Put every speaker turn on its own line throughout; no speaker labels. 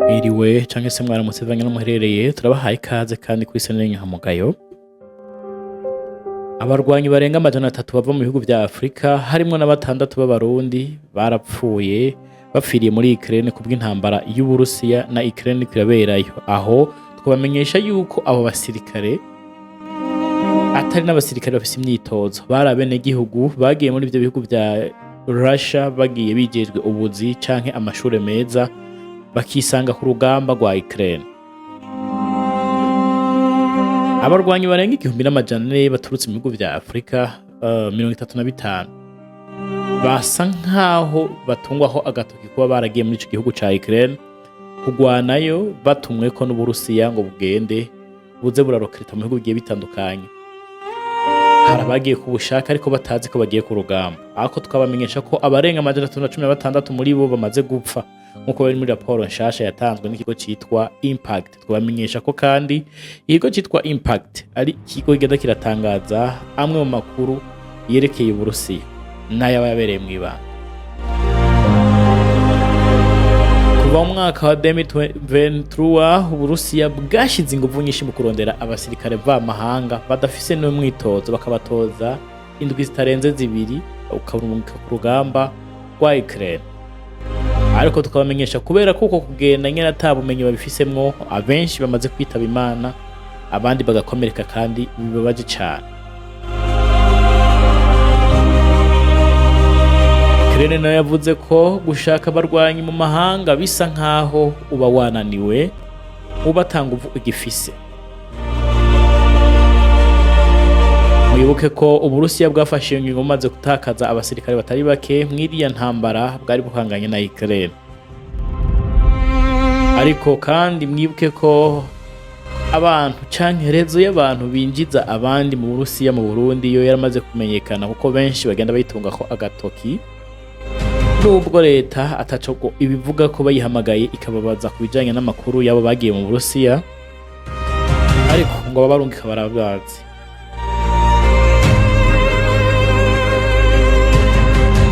Mwiriwe canke se mwaramutse bivanye no muherereye, turabahaye ikaze kandi kuri sene y'inyankamugayo. Abarwanyi barenga 300 bava mu bihugu vya Afrika harimwo na 6 b'Abarundi barapfuye bapfiriye muri Ukraine kubw'intambara y'Uburusiya na Ukraine kiraberayo. Aho twabamenyesha yuko abo basirikare atari n'abasirikare bafise imyitozo, bari abenegihugu bagiye muri ivyo bihugu vya Russia bagiye bijejwe ubuzi canke amashure meza bakisanga ku rugamba rwa Ukraine. Abarwanyi barenga 1,400 baturutse mu bihugu vya Afrika 35 basa nkaho batungwaho agatoki kuba baragiye muri ico gihugu ca Ukraine kugwanayo, batumweko n'Uburusiya ngo bugende buze burarokereta mu bihugu bigiye bitandukanye. Hari abagiye ku bushaka ariko batazi ko bagiye ku rugamba. Ako twabamenyesha ko abarenga 316 muri bo bamaze gupfa nkuko bari muri raporo nshasha yatanzwe n'ikigo citwa Impact. Twabamenyesha ko kandi ikigo citwa Impact ari ikigo kigenda kiratangaza amwe mu makuru yerekeye Uburusiya n'ayaba yabereye mu ibanga. Kuva mu mwaka wa 2023 Uburusiya bwashize inguvu nyinshi mu kurondera abasirikare b'amahanga badafise n'umwitozo, bakabatoza indwi zitarenze 2 ukabunka ku rugamba rwa Ukraine. Ariko tukabamenyesha kubera kuko kugenda nyene atabumenyi babifisemwo, abenshi bamaze kwitaba Imana, abandi bagakomereka kandi bibabaje cyane. Ukraine nayo yavuze ko gushaka abarwanyi mu mahanga bisa nkaho uba wananiwe ubatanga uvu igifise. Mwibuke ko Uburusiya bwafashe ingingo maze gutakaza abasirikare batari bake mwiriya ntambara bwari buhanganye na Ukraine. Ariko kandi mwibuke ko abantu canke rezo y'abantu binjiza abandi mu Burusiya mu Burundi yo yaramaze kumenyekana kuko benshi bagenda bayitunga ko agatoki. Nubwo leta ataco ibivuga ko bayihamagaye ikababaza kubijanye n'amakuru yabo bagiye mu Burusiya, ariko ngo babarungika barabazi.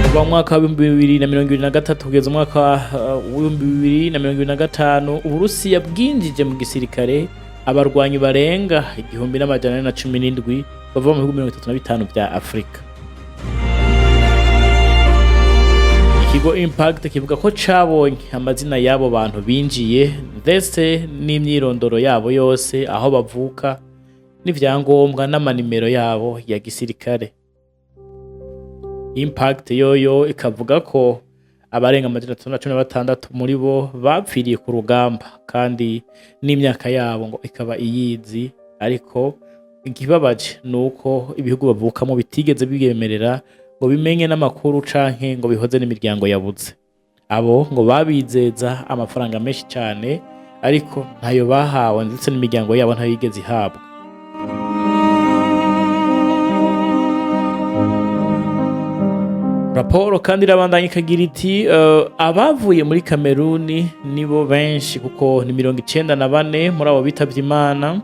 Kuva mwaka wa 2023 kugeza mwaka wa 2025 Uburusiya bwinjije mu gisirikare abarwanyi barenga 1,417 bava mu bihugu 35 vya Afrika. Ikigo Impact kivuga ko cabonye amazina y'abo bantu binjiye ndetse n'imyirondoro yabo yose, aho bavuka n'ivyangombwa n'amanimero yabo ya gisirikare. Impact yoyo ikavuga ko abarenga 316 muri bo bapfiriye ku rugamba kandi n'imyaka yabo ngo ikaba iyizi. Ariko ikibabaje nuko ibihugu bavukamo bitigeze bigemerera ngo bimenye n'amakuru canke ngo bihoze n'imiryango yabuze. Abo ngo babizeza amafaranga menshi cyane ariko ntayo bahawe ndetse n'imiryango yabo ntayigeze ihabwa. Raporo kandi irabandanya ikagira iti abavuye muri Kameruni nibo benshi kuko ni 94 muri abo bitavye Imana,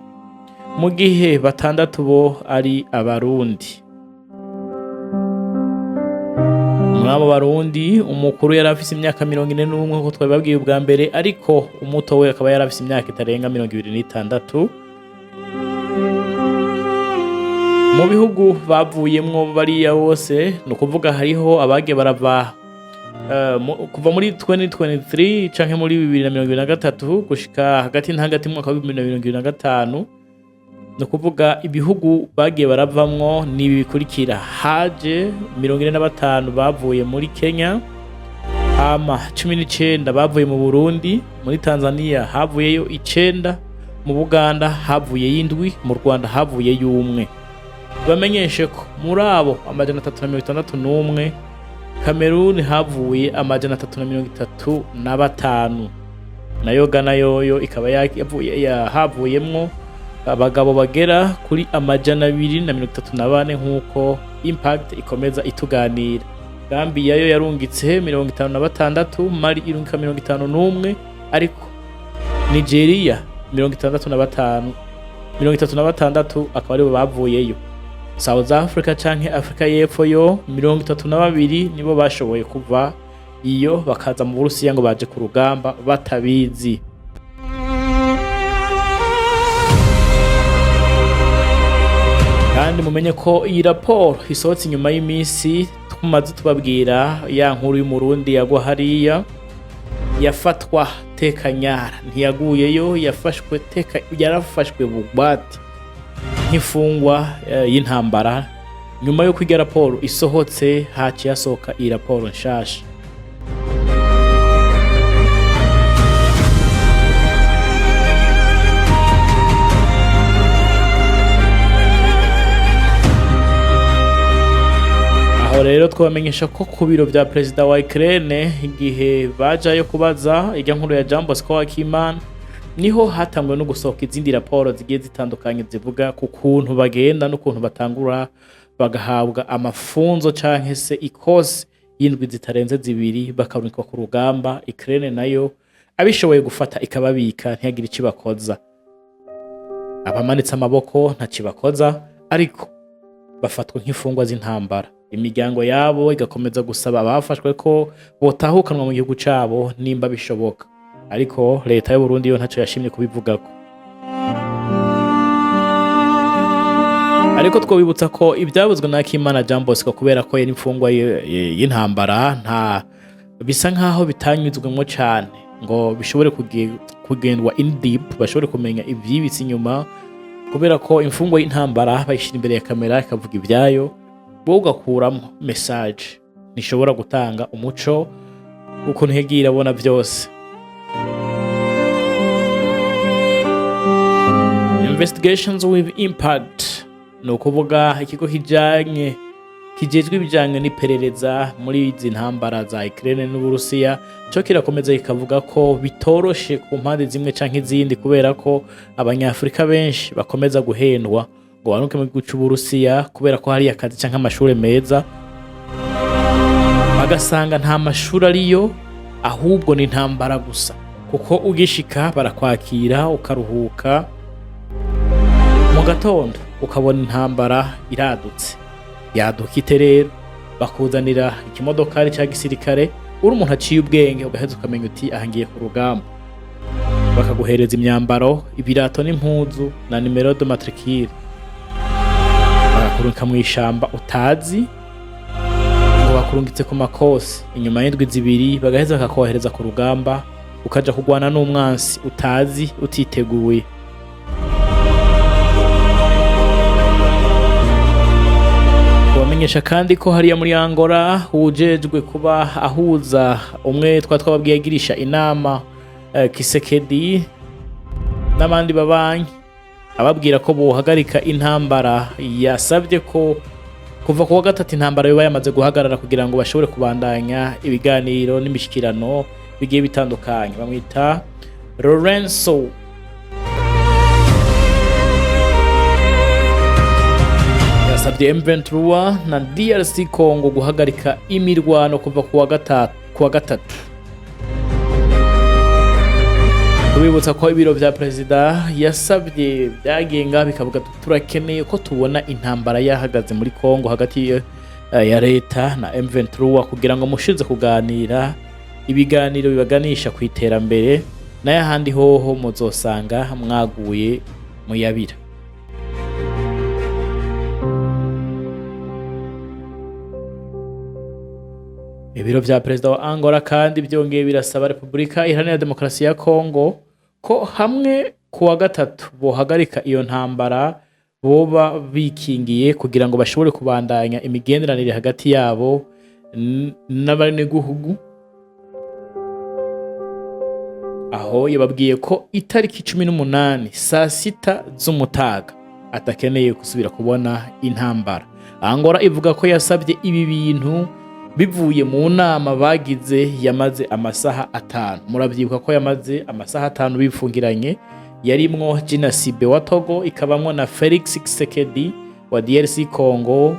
mu gihe 6 bo ari Abarundi. Muri abo Barundi umukuru yari afise imyaka 41 nkuko twabibabwiye ubwa mbere, ariko umuto we akaba yari afise imyaka itarenga 26. Mu bihugu bavuyemwo bariya bose no kuvuga hariho abagiye barava kuva muri 2023 canke muri 2023 gushika hagati mu mwaka wa 2025. No kuvuga ibihugu bagiye baravamwo ni bikurikira: haje 45 bavuye muri Kenya, 19 bavuye mu Burundi, muri Tanzania havuyeyo 9, mu Buganda havuye 7, mu Rwanda havuye 1. Bamenyeshe ko muri abo 361 Kameruni havuye 335, nayo Ghana yoyo ikaba havuyemwo abagabo bagera kuri 234 nkuko Impact ikomeza ituganira. Gambia yo yarungitse 56, Mali irungika 51, ariko Nigeria 36 akaba aribo bavuyeyo. South Africa canke Afrika y'Epfo yo 32 nibo bashoboye kuva iyo bakaza mu Burusiya ngo baje ku rugamba batabizi. kandi mumenye ko iyi raporo isohotse inyuma y'imisi tumaze tubabwira ya nkuru y'umurundi yagwa hariya yafatwa tekanyara ntiyaguyeyo yarafashwe bugwate nk'imfungwa y'intambara nyuma yo kwiga raporo isohotse haciye hasohoka iyi raporo nshasha. Aho rero twabamenyesha ko ku biro vya perezida wa Ukraine igihe bajayo kubaza ijya nkuru ya Jambo Skowakimana niho hatangwe no gusohoka izindi raporo zigiye zitandukanye zivuga ku kuntu bagenda n'ukuntu batangura bagahabwa amafunzo canke se ikosi y'indwi zitarenze zibiri bakarunikwa ku rugamba. Ukraine nayo abishoboye gufata ikababika ntiyagira ikibakoza, abamanitse amaboko ntakibakoza ariko bafatwa nk'imfungwa z'intambara. Imiryango yabo igakomeza gusaba abafashwe ko botahukanwa mu gihugu cabo nimba bishoboka, ariko leta y'u Burundi yo ntaco yashimye kubivugako. Ariko twobibutsa ko ibyabuzwe na Kimana Jambo Siko kubera ko yari imfungwa y'intambara nta bisa nkaho bitanyuzwemo cyane ngo bishobore kugendwa in deep, bashobore kumenya ivyibitsi inyuma, kubera ko imfungwa y'intambara bayishira imbere ya kamera ikavuga ibyayo bo ugakuramo message nishobora gutanga umuco ukuntu hegira abona byose. Investigations with impact no kuvuga ikigo kijejwe ibijanye n'iperereza muri izi ntambara za Ukraine n'Uburusiya cyo kirakomeza kikavuga ko bitoroshe ku mpande zimwe canke izindi, kubera ko abanyafrika benshi bakomeza guhendwa ngo banuke mu gihugu c'Uburusiya kubera ko hari akazi canke amashuri meza, bagasanga nta mashuri ariyo ahubwo ni intambara gusa, kuko ugishika barakwakira ukaruhuka mu gatondo ukabona intambara iradutse yadukite. Rero bakuzanira ikimodokari cya gisirikare uri umuntu aciye ubwenge ugaheza ukamenya uti ahangiye ku rugamba, bakaguhereza imyambaro, ibirato n'impuzu na nimero de matricule, bakakurungika mu ishamba utazi ngo bakurungitse ku makosi. Inyuma y'indwi zibiri bagaheza bakakohereza ku rugamba ukaja kugwana n'umwansi utazi utiteguye. Bamenyesha kandi ko hariya muri Angola ujejwe kuba ahuza umwe twababwiye agirisha inama Kisekedi n'abandi babanyi ababwira ko bohagarika intambara. Yasabye ko kuva ku wa gatatu intambara yo yamaze guhagarara kugira ngo bashobore kubandanya ibiganiro n'imishikirano bigiye bitandukanye. Bamwita Lorenzo yasabye M23 na DRC Congo guhagarika imirwano kuva ku wa gatatu. Kubibutsa ko ibiro vya perezida yasabye byagenga bikavuga turakeneye ko tubona intambara yahagaze muri Congo hagati ya leta na M23 kugira ngo mushize kuganira ibiganiro bibaganisha ku iterambere n'ayahandi hoho muzosanga mwaguye mu yabira. Ibiro vya perezida wa Angola kandi byongeye birasaba Republika Iharanira Demokarasi ya Congo ko hamwe ku wa gatatu bohagarika iyo ntambara boba bikingiye kugira ngo bashobore kubandanya imigenderanire hagati yabo n'abanyagihugu. Aho yababwiye ko itariki 18 saa 6 z'umutaga atakeneye gusubira kubona intambara. Angola ivuga ko yasabye ibi bintu bivuye mu nama bagize yamaze amasaha 5. Murabyibuka ko yamaze amasaha 5 bifungiranye, yarimwo Jina Sibe wa Togo, ikabamwo na Felix Tshisekedi wa DRC Congo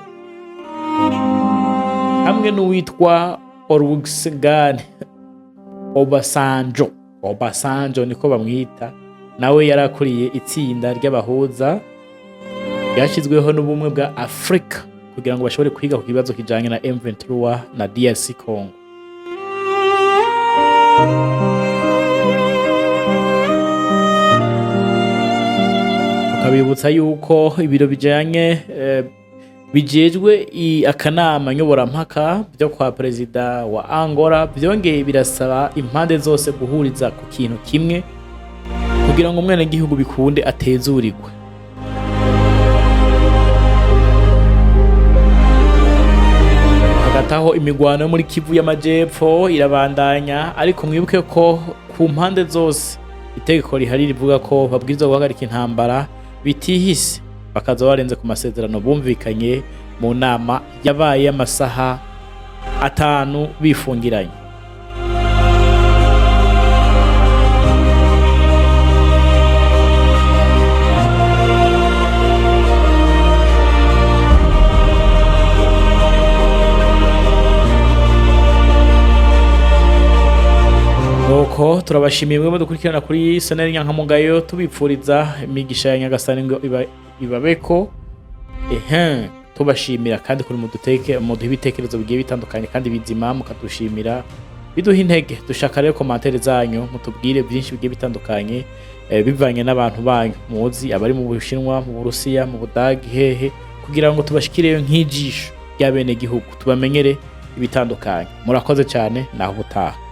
hamwe n'uwitwa Olusegun Obasanjo niko bamwita, nawe yarakuriye itsinda ry'abahuza yashizweho n'ubumwe bwa Afrika kugira ngo bashobore kwiga ku kibazo kijanye na M23 na DRC Congo. tukabibutsa yuko ibiro bijejwe akanama nyoborampaka byo kwa perezida wa Angola byongeye birasaba impande zose guhuriza ku kintu kimwe kugira ngo umwene gihugu bikunde atezurirwe. Hagataho imigwano muri Kivu y'Amajepfo irabandanya, ariko mwibuke ko ku mpande zose itegeko rihari rivuga ko babwirizwa guhagarika intambara bitihise, bakaza barenze ku masezerano bumvikanye mu nama yabaye amasaha 5 bifungiranye. Nuko turabashimiye mwe dukurikirana kuri Saneri Nyankamugayo, tubipfuriza imigisha ya Nyagasani ngo ibabeko. Tubashimira kandi kuri muduha ibitekerezo bigiye bitandukanye kandi bizima, mukadushimira biduha intege. Dushaka rero komantere zanyu, mutubwire byinshi bigiye bitandukanye bivanye n'abantu banyu muzi, abari mu Bushinwa, mu Burusiya, mu Budagi, hehe, kugira ngo tubashikireyo nk'ijisho ry'abene gihugu, tubamenyere ibitandukanye. Murakoze cyane, naho ubutaha.